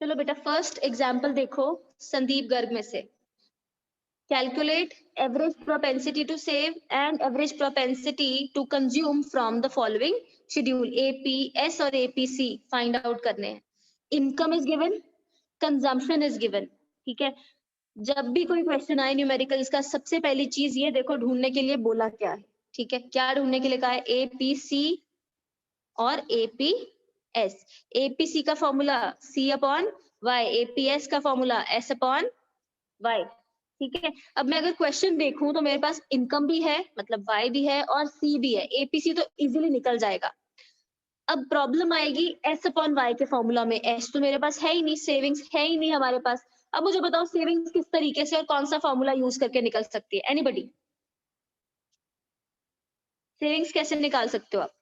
चलो बेटा first example देखो संदीप गर्ग में से। Calculate average propensity to save and average propensity to consume from the following schedule. APS और एपीसी फाइंड आउट करने हैं। Income is given, consumption is given. ठीक है, जब भी कोई क्वेश्चन आए न्यूमेरिकल्स का, सबसे पहली चीज ये देखो ढूंढने के लिए बोला क्या है। ठीक है, क्या ढूंढने के लिए कहा है? एपीसी और एपीएस। एपीसी का formula C upon Y, APS का फॉर्मूला एस अपॉन वाई। ठीक है, अब मैं अगर क्वेश्चन देखूं तो मेरे पास इनकम भी है, मतलब वाई भी है और सी भी है। एपीसी तो इजीली निकल जाएगा। अब प्रॉब्लम आएगी एस अपॉन वाई के फॉर्मूला में। एस तो मेरे पास है ही नहीं, सेविंग्स है ही नहीं हमारे पास। अब मुझे बताओ सेविंग्स किस तरीके से और कौन सा फॉर्मूला यूज करके निकल सकती है? एनीबडी? सेविंग्स कैसे निकाल सकते हो आप?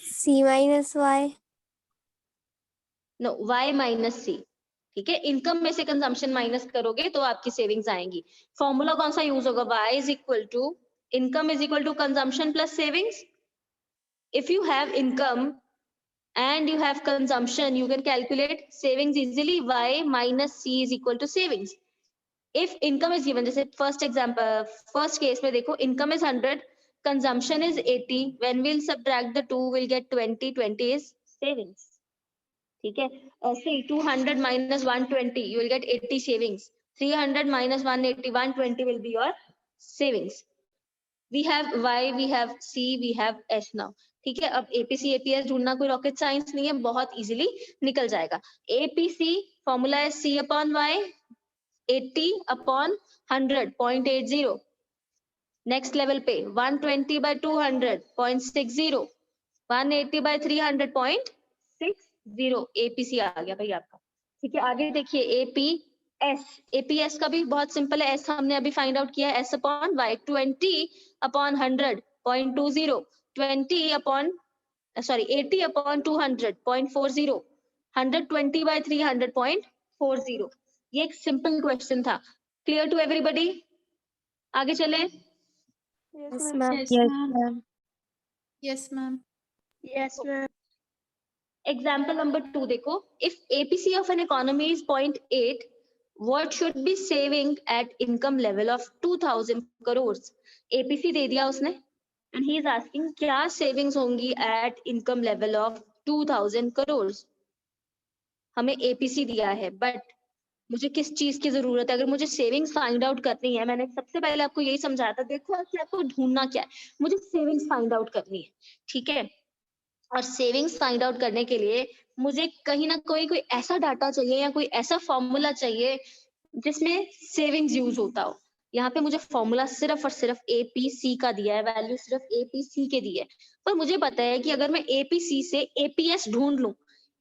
C minus Y. No, y minus C. ठीक है, इनकम में से कंजम्पशन माइनस करोगे तो आपकी सेविंग्स आएंगी। फॉर्मूला कौन सा यूज होगा? y is equal to income is equal to consumption plus savings. If you have income and you have consumption, you can calculate savings easily. Y minus C is equal to savings. If income is given, जैसे first example, first case में देखो, income is 100, consumption is 80. When we'll subtract the two, we'll get 20. 20 is savings. ठीक है, ऐसे 200 minus 120, you will get 80 savings. 300 minus 180, 120 will be your savings. We have Y, we have C, we have S now. ठीक है, अब APC APS ढूंढना कोई rocket science नहीं है, बहुत इजीली निकल जाएगा। एपीसी फॉर्मूला है C upon Y, 80 upon 100, 0.80। Next level पे 120 by 200, 0.60। 180 by 300, 0.60। एपीसी आ गया भाई आपका। ठीक है, आगे देखिए एपीएस। एपीएस का भी बहुत सिंपल है, एस हमने अभी फाइंड आउट किया है, S upon Y. 20 upon 100, 0.20। 20 upon sorry 80 upon 200, 0.40। 120 by 300, 0.40। ये एक सिंपल क्वेश्चन था। Clear to everybody? आगे चले। Yes ma'am. Yes, yes ma'am. Ma'am. Yes, ma'am. Yes ma'am. Example number 2 देखो, if APC of an economy is 0.8, what should be saving at income level of 2000 crores? APC दे दिया उसने and he is asking क्या savings होंगी at income level of 2000 crores। हमें APC दिया है, but मुझे किस चीज की जरूरत है? अगर मुझे सेविंग्स फाइंड आउट करनी है, मैंने सबसे पहले आपको यही समझाया था, देखो कि आपको ढूंढना क्या है, मुझे सेविंग्स फाइंड आउट करनी है। ठीक है, और सेविंग्स फाइंड आउट करने के लिए मुझे कहीं ना कोई ऐसा डाटा चाहिए या कोई ऐसा फॉर्मूला चाहिए जिसमें सेविंग्स यूज होता हो। यहाँ पे मुझे फॉर्मूला सिर्फ और सिर्फ एपीसी का दिया है, वैल्यू सिर्फ एपीसी के दी है, पर मुझे पता है कि अगर मैं एपीसी से एपीएस ढूंढ लूं,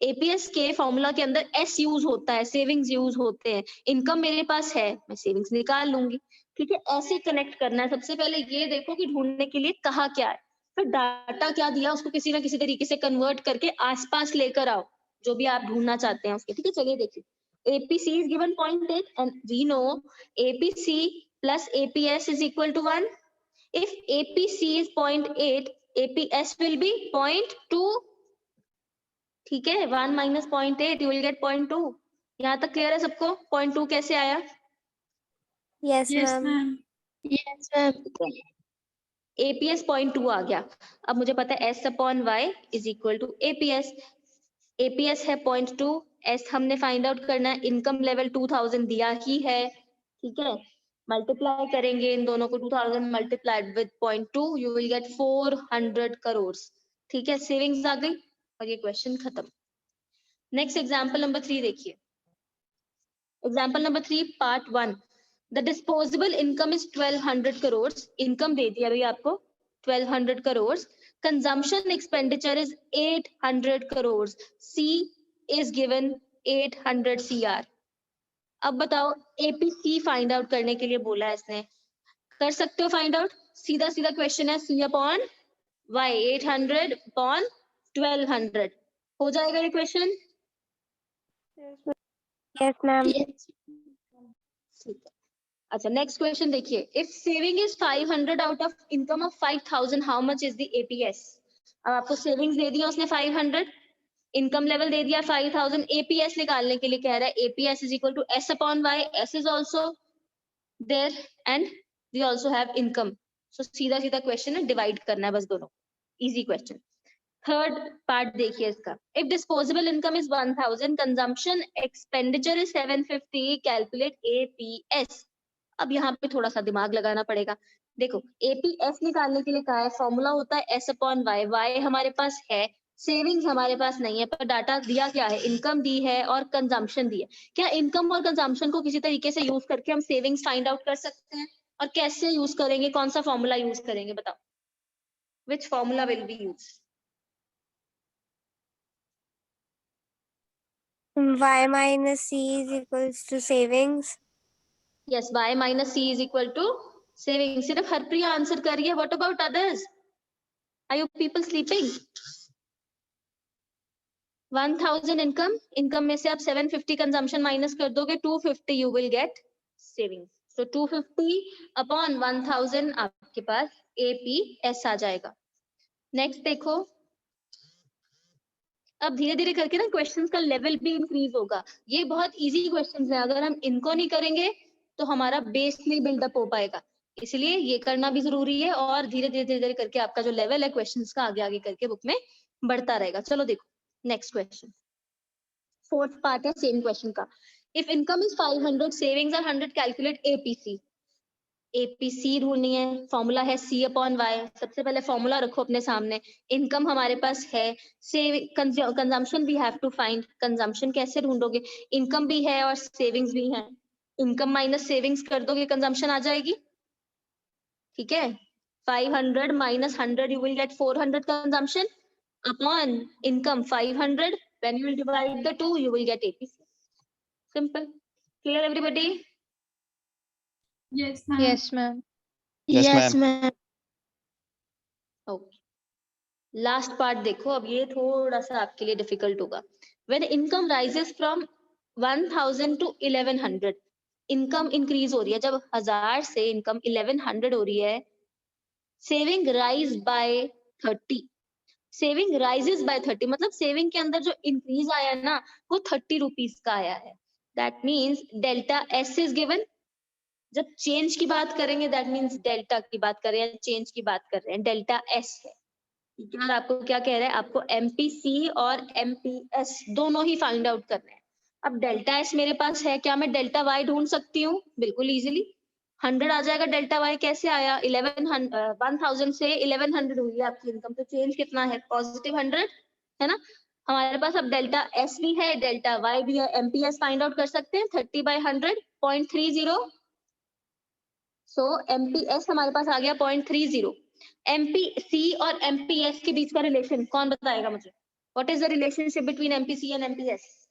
एपीएस के फॉर्मूला के अंदर एस यूज होता है, सेविंग्स यूज होते हैं, इनकम मेरे पास है, मैं सेविंग्स निकाल लूंगी। ठीक है, ऐसे कनेक्ट करना है। सबसे पहले ये देखो कि ढूंढने के लिए कहा क्या है, फिर डाटा क्या दिया उसको किसी ना किसी तरीके से कन्वर्ट करके आसपास लेकर आओ जो भी आप ढूंढना चाहते हैं उसके। ठीक है, चलिए देखिए। APC is given 0.8 and we know APC plus APS is equal to 1. If APC is 0.8, APS will be 0.2. ठीक है, 1 minus 0.8 you will get 0.2. यहाँ तक क्लियर है सबको? 0.2 कैसे आया? Yes Yes, ma'am. ma'am. Yes ma'am. APS 0.2 आ गया। अब मुझे पता है S upon Y is equal to APS। APS है 0.2, S हमने फाइंड आउट करना है, इनकम लेवल 2000 दिया ही है। ठीक है, मल्टीप्लाई करेंगे इन दोनों को, 2000 multiplied with 0.2 you will gate 400 crore. ठीक है, सेविंग्स आ गई और ये क्वेश्चन खत्म। नेक्स्ट एग्जांपल नंबर 3 देखिए। Example number 3 part 1। The disposable income is 1200 crore. Income दे दिया भाई आपको 1200 crore. Consumption expenditure is 800 crore. C is given 800 CR। अब बताओ एपीसी फाइंड आउट करने के लिए बोला है इसने, कर सकते हो फाइंड आउट? सीधा सीधा क्वेश्चन है, सी अपॉन वाई, 800 अपॉन 1200 हो जाएगा ये क्वेश्चन। Yes ma'am. अच्छा, नेक्स्ट क्वेश्चन देखिए। If saving is 500 out of income of 5000, how much is the APS? अब आपको सेविंग्स दे दिया उसने 500, इनकम लेवल दे दिया 5000, एपीएस निकालने के लिए कह रहा है APS is equal to S upon Y, S is also there and we also have income. So सीधा सीधा क्वेश्चन है, डिवाइड करना है बस दोनों, इजी क्वेश्चन। थर्ड पार्ट देखिए इसका, if disposable income is 1000, consumption expenditure is 750, calculate APS. अब यहाँ पे थोड़ा सा दिमाग लगाना पड़ेगा। देखो एपीएस निकालने के लिए कहा है, फॉर्मूला होता है एस अपॉन वाई, वाई हमारे पास है, सेविंग्स हमारे पास नहीं है, पर डाटा दिया क्या है, इनकम दी है और कंजम्पशन दी है। क्या इनकम और कंजम्पशन को किसी तरीके से यूज करके हम सेविंग्स फाइंड आउट कर सकते हैं? और कैसे यूज करेंगे, कौन सा फॉर्मूला यूज करेंगे, बताओ which formula will be use? Y minus C is equals to savings. Yes, y minus c is equal to saving. सिर्फ हरप्रिया आंसर कर रही है, what about others? Are you people sleeping? 1000 income, income में से आप 750 consumption minus कर दोगे, 250 you will gate savings. So 250 upon 1000 आपके पास एपीएस आ जाएगा। नेक्स्ट देखो, अब धीरे धीरे करके ना क्वेश्चंस का लेवल भी इंक्रीज होगा। ये बहुत इजी क्वेश्चंस हैं, अगर हम इनको नहीं करेंगे तो हमारा बेस नहीं बिल्डअप हो पाएगा, इसलिए ये करना भी जरूरी है। और धीरे धीरे करके आपका जो लेवल है क्वेश्चंस का, आगे आगे करके बुक में बढ़ता रहेगा। चलो देखो नेक्स्ट क्वेश्चन, फोर्थ पार्ट है सेम क्वेश्चन का। If income is 500, savings are 100, calculate APC. APC ढूंढनी है, फॉर्मूला है सी अपॉन वाई। सबसे पहले फॉर्मूला रखो अपने सामने, इनकम हमारे पास है, consumption we have to find. Consumption कैसे ढूंढोगे, इनकम भी है और सेविंग्स भी है, इनकम माइनस सेविंग्स कर दोगे, कंजम्पशन आ जाएगी। ठीक है, 500 minus 100 you will gate 400 consumption upon income 500, when you will divide the two you will get APC. Simple. Clear everybody? Yes, ma'am. Yes, ma'am. Yes, Yes, ma'am. ma'am. Okay. Last part देखो, अब ये थोड़ा सा आपके लिए difficult होगा। When income rises from 1000 to 1100, income increase हो रही है, जब 1000 से इनकम 1100 हो रही है, saving rise by 30, saving rises by 30, मतलब सेविंग के अंदर जो इंक्रीज आया ना वो 30 रुपीज का आया है। That means delta S is given. जब चेंज की बात करेंगे दैट मीन्स डेल्टा की बात कर रहे हैं, चेंज की बात कर रहे हैं, डेल्टा एस है। ठीक है, और आपको क्या कह रहा है, आपको एमपीसी और एमपीएस दोनों ही फाइंड आउट करना है। अब डेल्टा एस मेरे पास है, क्या मैं डेल्टा वाई ढूंढ सकती हूँ? बिल्कुल इजीली, 100 आ जाएगा। डेल्टा वाई कैसे आया, 1000 से 1100 हुई है आपकी इनकम, तो चेंज कितना है, पॉजिटिव 100 है ना। हमारे पास अब डेल्टा एस भी है, डेल्टा वाई भी है, एमपीएस फाइंड आउट कर सकते हैं, 30 बाई 100 0.30। सो एमपीएस हमारे पास आ गया 0.30। एमपीसी और एमपीएस के बीच का रिलेशन कौन बताएगा मुझे? What is the relationship between MPC and MPS?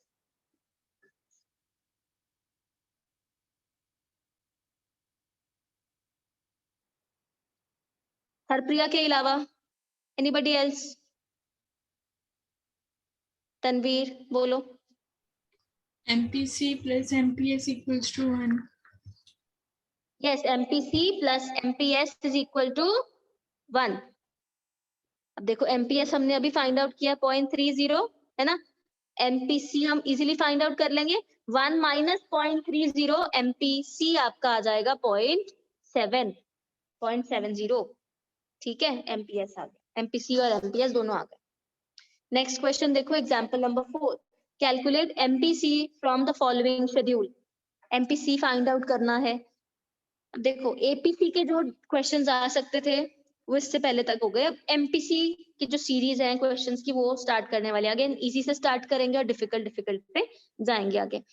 Harpriya के अलावा एनीबडी एल्स? तनवीर बोलो। MPC plus MPS equals to 1. Yes, MPC plus MPS is equal to 1। अब देखो एमपीएस हमने अभी फाइंड आउट किया 0.30 है ना, एमपीसी हम इजीली फाइंड आउट कर लेंगे। 1 माइनस 0.30, एमपीसी आपका आ जाएगा 0.70। ठीक है, एमपीएस आ गया, एमपीसी और एमपीएस दोनों आ गए। नेक्स्ट क्वेश्चन देखो, example number 4, calculate MPC from the following schedule. MPC find out करना है। अब देखो एपीसी के जो क्वेश्चंस आ सकते थे वो इससे पहले तक हो गए, अब एमपीसी की जो सीरीज है क्वेश्चंस की वो स्टार्ट करने वाले। अगेन इजी से स्टार्ट करेंगे और डिफिकल्ट पे जाएंगे आगे।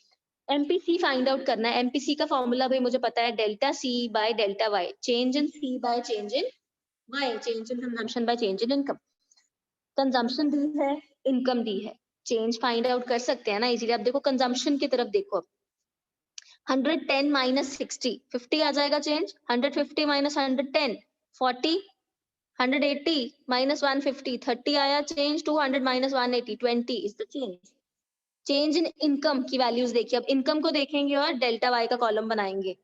एमपीसी फाइंड आउट करना है, एमपीसी का फॉर्मूला भाई मुझे पता है, delta C by delta Y, change in C by change in Y, change in consumption by change in income. Consumption दी है, इनकम दी है, चेंज फाइंड आउट कर सकते हैं ना इजीली। अब देखो कंजम्पशन की तरफ देखो, 110 माइनस 60, 50 आ जाएगा चेंज, 150 माइनस 110 40, 180 माइनस 150 30 आया change, 200 minus 180 20 is the change. Change in income की वैल्यूज देखिए, अब इनकम को देखेंगे और डेल्टा वाई का कॉलम बनाएंगे।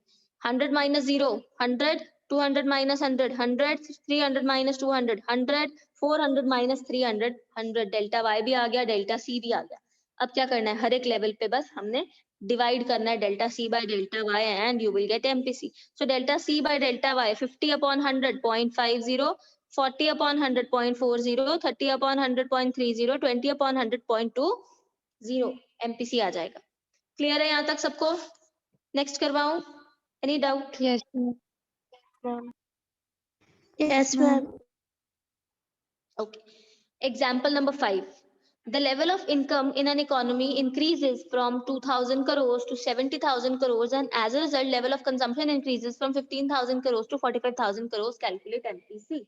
100 minus 0 100, 200 minus 100, 100, 300 minus 200, 100, 400 minus 300, 100. Delta y भी आ गया, डेल्टा c भी आ गया. अब क्या करना है, हर एक लेवल पे बस हमने डिवाइड करना है delta c by delta y and you will get MPC. So delta c by delta y 50 upon 100 0.50, 40 upon 100 0.40, 30 upon 100 0.30, 20 upon 100 0.20. MPC आ जाएगा. क्लियर है यहाँ तक सबको? नेक्स्ट करवाऊं? Any doubt? Yes, ma'am. Yes, ma'am. Okay. Example number 5. The level of income in an economy increases from 2,000 crores to 70,000 crores, and as a result, level of consumption increases from 15,000 crores to 45,000 crores. Calculate MPC.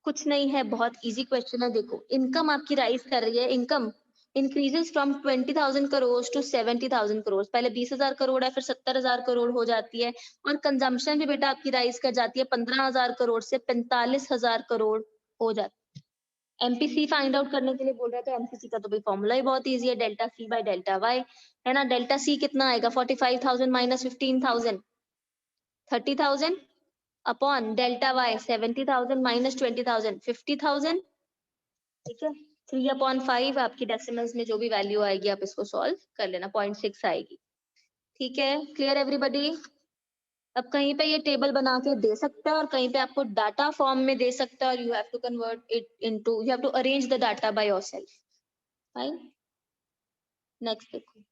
कुछ नहीं है, बहुत easy question है. देखो, income आपकी rise कर रही है. Income increases from 20,000 crore to 70,000 crore. पहले 20,000 करोड़ है, फिर 70,000 करोड़ हो जाती है. और कंजम्पशन भी बेटा आपकी राइज कर जाती है 15,000 करोड़ से 45,000 करोड़ हो जाती है. एमपीसी फाइंड आउट करने के लिए बोल रहे थे. एमपीसी का तो भाई फॉर्मूला ही बहुत इजी है, delta C by delta Y है ना. डेल्टा सी कितना आएगा, 45,000 minus 15,000, 30,000 upon delta Y 70,000 minus 20,000, 50,000. ठीक है. 3/5 आपकी डेसिमल्स में जो भी वैल्यू आएगी आप इसको सॉल्व कर लेना. 0.6 आएगी. ठीक है, क्लियर एवरीबॉडी? अब कहीं पे ये टेबल बना के दे सकता है और कहीं पे आपको डाटा फॉर्म में दे सकता है, और you have to convert it into, you have to arrange the data by yourself. Fine. Next देखो.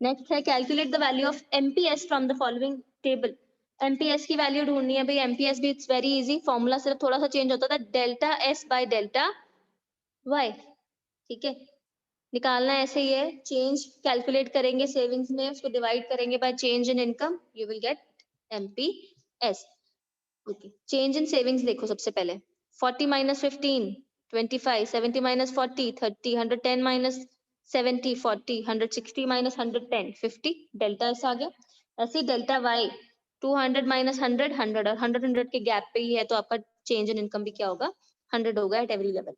नेक्स्ट है calculate the value of MPS from the following table. MPS की वैल्यू ढूंढनी है भाई. एमपीएस भी इट्स वेरी इजी. फॉर्मूला सिर्फ थोड़ा सा चेंज होता था, delta S by delta Y. ठीक है, निकालना ऐसे ही है. चेंज कैलकुलेट करेंगे सेविंग्स में, उसको डिवाइड करेंगे by change in income, you will get MPS. Okay, change in savings देखो. सबसे पहले 40 minus 15 25, 70 minus 40 30, 110 minus 70 40, 160 minus 110 50. Delta S आ गया. ऐसे ही डेल्टा वाई 200 माइनस 100 100, और 100 के गैप पे ही है, तो आपका चेंज इन इनकम भी क्या होगा, 100 होगा at every level.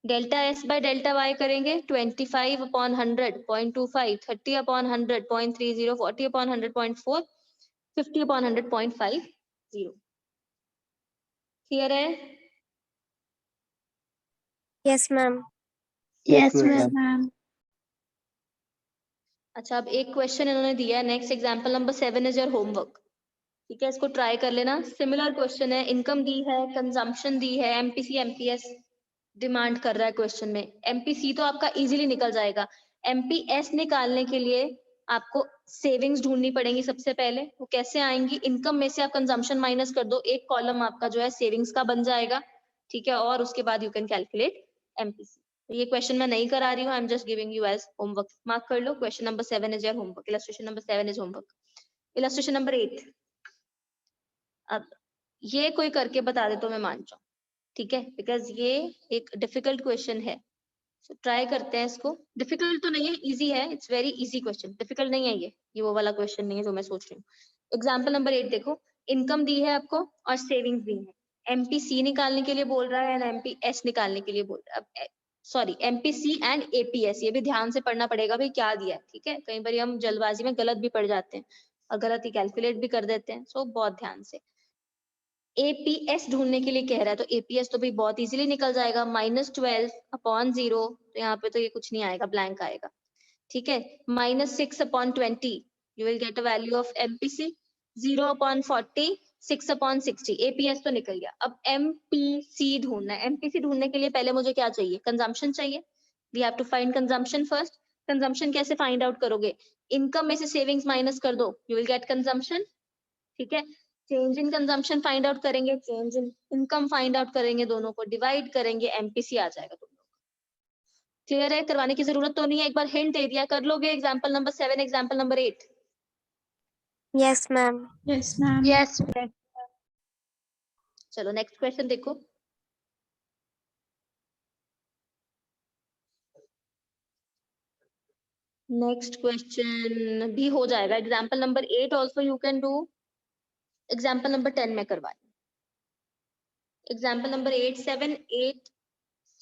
Delta S by delta Y करेंगे. 25 upon 100 0.25, 30 upon 100 0.30, 40 upon 100 0.4, 50 upon 100 0.50. Clear है? Yes, ma'am. Yes, ma'am. अच्छा, अब एक क्वेश्चन इन्होंने दिया है. Next example number 7 is your homework. ठीक है, इसको ट्राई कर लेना. सिमिलर क्वेश्चन है. इनकम दी है, कंजम्पशन दी है, एमपीसी एमपीएस डिमांड कर रहा है क्वेश्चन में. एमपीसी तो आपका इजीली निकल जाएगा. एमपीएस निकालने के लिए आपको सेविंग्स ढूंढनी पड़ेंगी सबसे पहले. वो कैसे आएंगी, इनकम में से आप कंजम्पशन माइनस कर दो, एक कॉलम आपका जो है सेविंग्स का बन जाएगा. ठीक है, और उसके बाद यू कैन कैलकुलेट एमपीसी. ये क्वेश्चन मैं नहीं करा रही हूँ, I am just giving you as homework. Mark कर लो. Question number 7 is your homework. Illustration number 7 is homework. Illustration number 8. अब ये कोई करके बता दे तो मैं मान जाऊं. ठीक है, बिकॉज ये एक डिफिकल्ट क्वेश्चन है. सो ट्राई करते हैं इसको. डिफिकल्ट तो नहीं है, इजी है. It's very easy question. Difficult नहीं है ये वो वाला क्वेश्चन नहीं है जो मैं सोच रही हूँ. एग्जाम्पल नंबर 8 देखो. इनकम दी है आपको और सेविंग्स दी है. एमपीसी निकालने के लिए बोल रहा है एंड एमपीएस निकालने के लिए बोल रहा है. Sorry, MPC and APS. ये भी ध्यान से पढ़ना पड़ेगा भाई क्या दिया है. ठीक है, कई बार हम जल्दबाजी में गलत भी पढ़ जाते हैं और गलत ही कैलकुलेट भी कर देते हैं. सो बहुत ध्यान से. एपीएस ढूंढने के लिए कह रहा है, तो एपीएस तो भी बहुत इजीली निकल जाएगा. -12 अपॉन 0, तो यहाँ पे तो ये कुछ नहीं आएगा, ब्लैंक आएगा. ठीक है. -6 upon 20, you will get a value of MPC. 0 upon 40, 6 upon 60. APS तो निकल गया. अब एमपीसी ढूंढना है. एमपीसी ढूंढने के लिए पहले मुझे क्या चाहिए, कंजम्पशन चाहिए. We have to find consumption first. Consumption कैसे फाइंड आउट करोगे, इनकम में से सेविंग्स माइनस कर दो, यू विल गेट कंजम्पशन. ठीक है. Change in consumption find out करेंगे, change in income find out करेंगे, दोनों को डिवाइड करेंगे, एमपीसी आ जाएगा तुम लोग. क्लियर है? करवाने की जरूरत तो नहीं है. एक बार हिंट दे दिया, कर लोगे. Example number 7, example number 8. Yes, ma'am. Yes, ma'am. Yes. चलो नेक्स्ट क्वेश्चन देखो. नेक्स्ट क्वेश्चन भी हो जाएगा. Example number 8 also you can do. Example number 10 में करवाए. एग्जांपल नंबर 8 7 8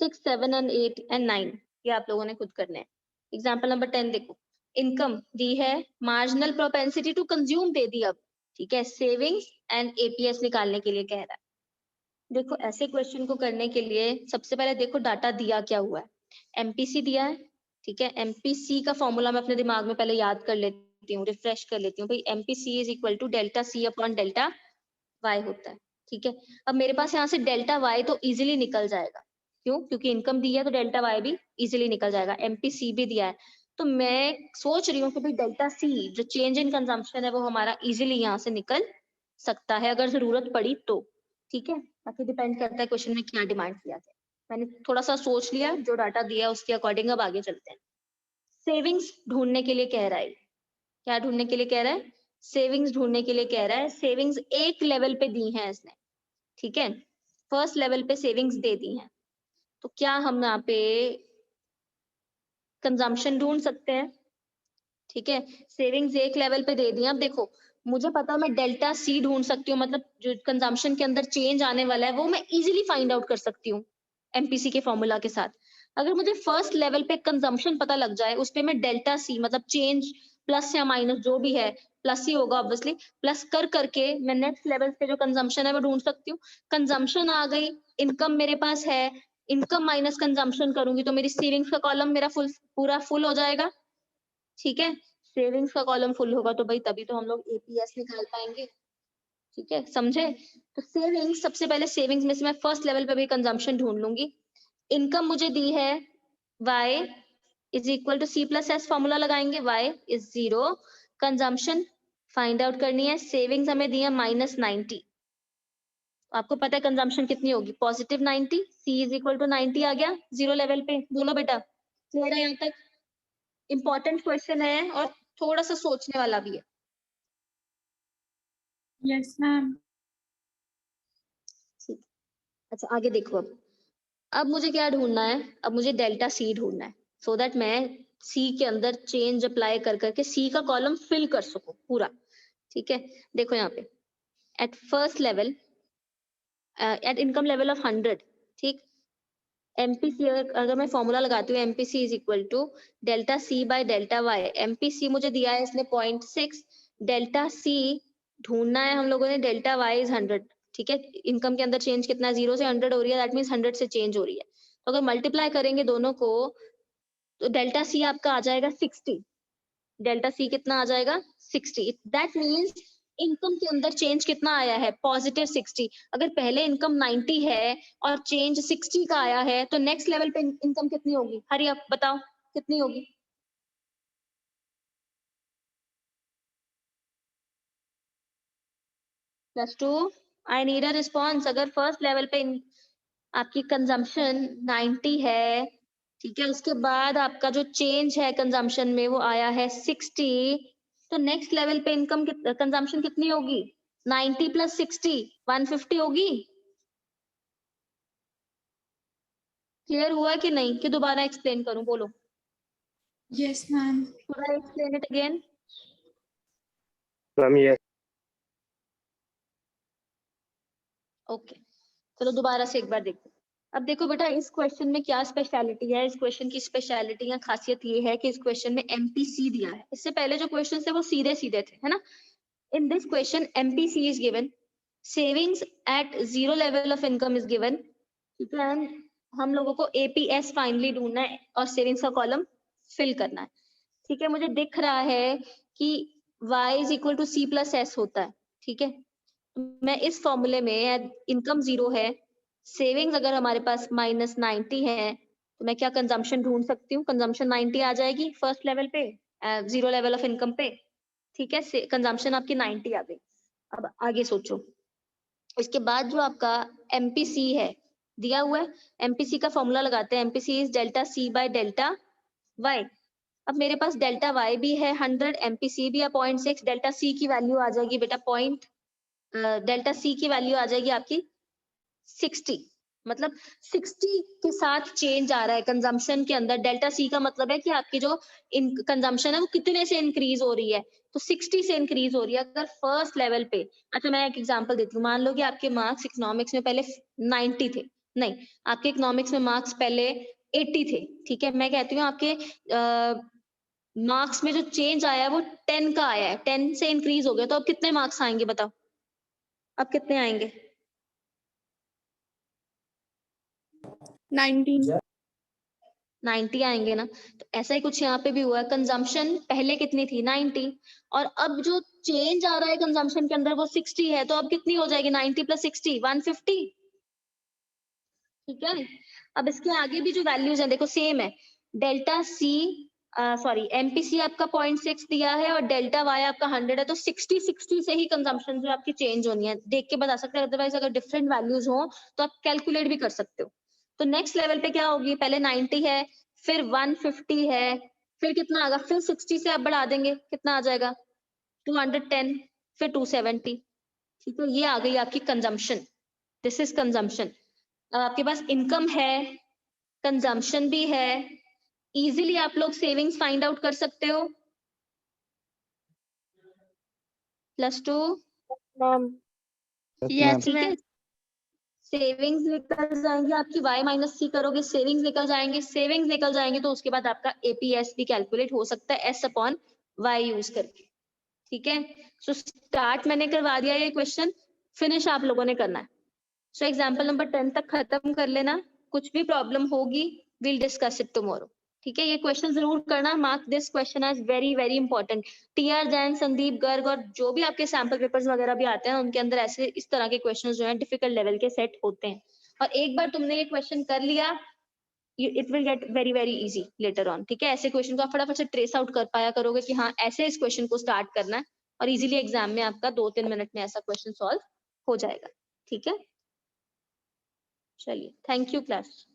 6 7 एंड 8 एंड 9 ये आप लोगों ने खुद करना है. एग्जांपल नंबर 10 देखो. इनकम दी है, मार्जिनल प्रोपेंसिटी टू कंज्यूम दे दी अब, ठीक है, सेविंग्स एंड एपीएस निकालने के लिए कह रहा है। देखो ऐसे क्वेश्चन को करने के लिए सबसे पहले देखो डाटा दिया क्या हुआ है, एमपीसी दिया है, ठीक है, एमपीसी का फॉर्मूला मैं अपने दिमाग में पहले याद कर लेती हूँ, रिफ्रेश कर लेती हूँ भाई, MPC is equal to delta C upon delta Y होता है, ठीक है। अब मेरे पास यहाँ से डेल्टा वाई तो इजीली निकल जाएगा, क्यों? क्योंकि इनकम दी है तो डेल्टा वाई भी इजीली निकल जाएगा, एमपीसी भी दिया है, तो मैं सोच रही हूँ कि भाई डेल्टा सी जो चेंज इन कंजम्पशन है वो हमारा इजीली यहाँ से निकल सकता है अगर जरूरत पड़ी तो, ठीक है। बाकी डिपेंड करता है क्वेश्चन में क्या डिमांड किया जाए। मैंने थोड़ा सा सोच लिया, जो डाटा दिया है उसके अकॉर्डिंग अब आगे चलते हैं। सेविंग्स ढूंढने के लिए कह रहा है, क्या ढूंढने के लिए कह रहा है? सेविंग्स ढूंढने के लिए कह रहा है। सेविंग्स एक लेवल पे दी है इसने, ठीक है, फर्स्ट लेवल पे सेविंग्स दे दी हैं, तो क्या हम यहाँ पे कंजम्पशन ढूंढ सकते हैं, ठीक है। सेविंग्स एक लेवल पे दे दी। अब देखो मुझे पता है मैं डेल्टा सी ढूंढ सकती हूँ, मतलब जो कंजम्पशन के अंदर चेंज आने वाला है वो मैं इजीली फाइंड आउट कर सकती हूँ एमपीसी के फॉर्मूला के साथ। अगर मुझे फर्स्ट लेवल पे कंजम्पशन पता लग जाए, उस पे मैं डेल्टा सी मतलब चेंज प्लस या माइनस जो भी है, प्लस ही होगा ऑब्वियसली, प्लस कर करके मैं नेक्स्ट लेवल पे जो कंजम्पशन है वो ढूंढ सकती हूँ। कंजम्पशन आ गई, इनकम मेरे पास है, इनकम माइनस कंजम्पशन करूंगी तो मेरी सेविंग्स का कॉलम मेरा पूरा फुल हो जाएगा, ठीक है। सेविंग्स का कॉलम फुल होगा तो भाई तभी तो हम लोग एपीएस निकाल पाएंगे, ठीक है, समझे। तो सेविंग्स, सबसे पहले सेविंग्स में से मैं फर्स्ट लेवल पे भी कंजम्पशन ढूंढ लूंगी। इनकम मुझे दी है y is equal to C plus S, formula लगाएंगे, y is 0, consumption find out करनी है, सेविंग्स हमें दी है -90, आपको पता है कंजम्पशन कितनी होगी, positive 90, C is equal to 90 आ गया 0 लेवल पे। बोलो बेटा, क्लियर है यहाँ तक? इंपॉर्टेंट क्वेश्चन है और थोड़ा सा सोचने वाला भी है। Yes, ma'am. ठीक, अच्छा आगे देखो। अब मुझे क्या ढूंढना है, अब मुझे डेल्टा सी ढूंढना है, सो दैट मैं सी के अंदर चेंज अप्लाई कर करके सी का कॉलम फिल कर सकूं पूरा, ठीक है। देखो यहाँ पे at first level, at income level of 100, ठीक, एमपीसी अगर मैं फॉर्मूला लगाती हूँ, MPC is equal to delta C by delta Y. MPC मुझे दिया है इसने 0.6, डेल्टा सी ढूंढना है हम लोगों ने, डेल्टा वाई इज 100, ठीक है। इनकम के अंदर चेंज कितना है, 0 से 100 हो रही है, दैट मीन्स 100 से चेंज हो रही है, तो अगर मल्टीप्लाई करेंगे दोनों को तो डेल्टा सी आपका आ जाएगा 60, डेल्टा सी कितना आ जाएगा 60, दैट मीन्स इनकम के अंदर चेंज कितना आया है, पॉजिटिव 60। अगर पहले इनकम 90 है और चेंज 60 का आया है तो नेक्स्ट लेवल पे इनकम कितनी होगी, हरी आप बताओ कितनी होगी? +2, आई नीड अ रिस्पॉन्स। अगर फर्स्ट लेवल पे आपकी कंजम्पशन 90 है, ठीक है, उसके बाद आपका जो चेंज है कंजम्पशन में वो आया है 60, तो नेक्स्ट लेवल पे इनकम कंजम्पशन कितनी होगी, 90 + 60 150 होगी। क्लियर हुआ कि नहीं, कि दोबारा एक्सप्लेन करूं, बोलो, Yes, ma'am. should I explain it again? Ma'am ये ओके, चलो दोबारा से एक बार देखो। अब देखो बेटा इस क्वेश्चन में क्या स्पेशलिटी है, इस क्वेश्चन की स्पेशलिटी या खासियत ये है कि इस क्वेश्चन में एमपीसी दिया है, इससे पहले जो क्वेश्चन थे वो सीधे सीधे थे, है ना। In this question, MPC is given, savings at 0 level of income is given, ठीक है, हम लोगों को APS फाइनली ढूंढना है और सेविंग्स का कॉलम फिल करना है, ठीक है। मुझे दिख रहा है कि y is equal to C plus S होता है, ठीक है। मैं इस फॉर्मूले में इनकम 0 है, सेविंग्स अगर हमारे पास -90 है, तो मैं क्या कंजम्पशन ढूंढ सकती हूँ, कंजम्पशन 90 आ जाएगी फर्स्ट लेवल पे, 0 लेवल ऑफ इनकम पे, ठीक है, कंजम्पशन आपकी 90 आ गई। अब आगे सोचो, इसके बाद जो आपका एमपीसी है दिया हुआ है, एमपीसी का फॉर्मूला लगाते हैं, MPC is delta C by delta Y. अब मेरे पास डेल्टा वाई भी है 100, एमपीसी भी है 0.6, डेल्टा सी की वैल्यू आ जाएगी बेटा डेल्टा सी की वैल्यू आ जाएगी आपकी 60, मतलब 60 के साथ चेंज आ रहा है कंजम्पशन के अंदर। डेल्टा सी का मतलब है कि आपकी जो कंजम्पशन है वो कितने से इंक्रीज हो रही है, तो 60 से इंक्रीज हो रही है अगर फर्स्ट लेवल पे। अच्छा मैं एक एग्जांपल देती हूँ, मान लो कि आपके मार्क्स इकोनॉमिक्स में पहले 90 थे, नहीं आपके इकोनॉमिक्स में मार्क्स पहले 80 थे, ठीक है। मैं कहती हूँ आपके मार्क्स में जो चेंज आया है वो 10 का आया है, 10 से इंक्रीज हो गया, तो अब कितने मार्क्स आएंगे बताओ, अब कितने आएंगे? 90 आएंगे ना। तो ऐसा ही कुछ यहाँ पे भी हुआ है, कंजम्पशन पहले कितनी थी 90, और अब जो चेंज आ रहा है कंजम्पशन के अंदर वो 60 है, तो अब कितनी हो जाएगी 90 प्लस 60 150। ठीक है, अब इसके आगे भी जो वैल्यूज है देखो सेम है, डेल्टा सी सॉरी एमपीसी आपका 0.6 दिया है और डेल्टा वाई आपका 100 है, तो 60 से ही कंजम्पशन जो आपकी चेंज होनी है, देख के बता सकते हैं, अदरवाइज अगर डिफरेंट वैल्यूज हो तो आप कैलकुलेट भी कर सकते हो। तो नेक्स्ट लेवल पे क्या होगी, पहले 90 है, फिर 150 है, फिर कितना आएगा, फिर 60 से आप बढ़ा देंगे, कितना आ जाएगा 210, फिर 270। ठीक है, ये आ गई आपकी कंजम्पशन, दिस इज कंजम्पशन। अब आपके पास इनकम है, कंजम्पशन भी है, इजीली आप लोग सेविंग्स फाइंड आउट कर सकते हो। +2 मैम। Yes, ठीक है, ma'am. सेविंग्स निकल जाएंगे आपकी, y माइनस सी करोगे सेविंग्स निकल जाएंगे, सेविंग्स निकल जाएंगे तो उसके बाद आपका एपीएस भी कैलकुलेट हो सकता है s अपॉन y यूज करके। ठीक है, सो स्टार्ट मैंने करवा दिया ये क्वेश्चन, फिनिश आप लोगों ने करना है। सो एग्जाम्पल नंबर 10 तक खत्म कर लेना, कुछ भी प्रॉब्लम होगी विल डिस्कस इट टुमारो। ठीक है, ये क्वेश्चन जरूर करना, mark this question as very very important. TR Jain, Sandeep Garg और जो भी आपके सैंपल पेपर्स वगैरह भी आते हैं उनके अंदर ऐसे इस तरह के क्वेश्चंस जो हैं डिफिकल्ट लेवल के सेट होते हैं, और एक बार तुमने ये क्वेश्चन कर लिया it will get very very easy later on. ठीक है, ऐसे क्वेश्चन को आप फटाफट से ट्रेस आउट कर पाया करोगे कि हाँ ऐसे इस क्वेश्चन को स्टार्ट करना है, और इजीली एग्जाम में आपका 2-3 मिनट में ऐसा क्वेश्चन सॉल्व हो जाएगा। ठीक है, चलिए थैंक यू क्लास।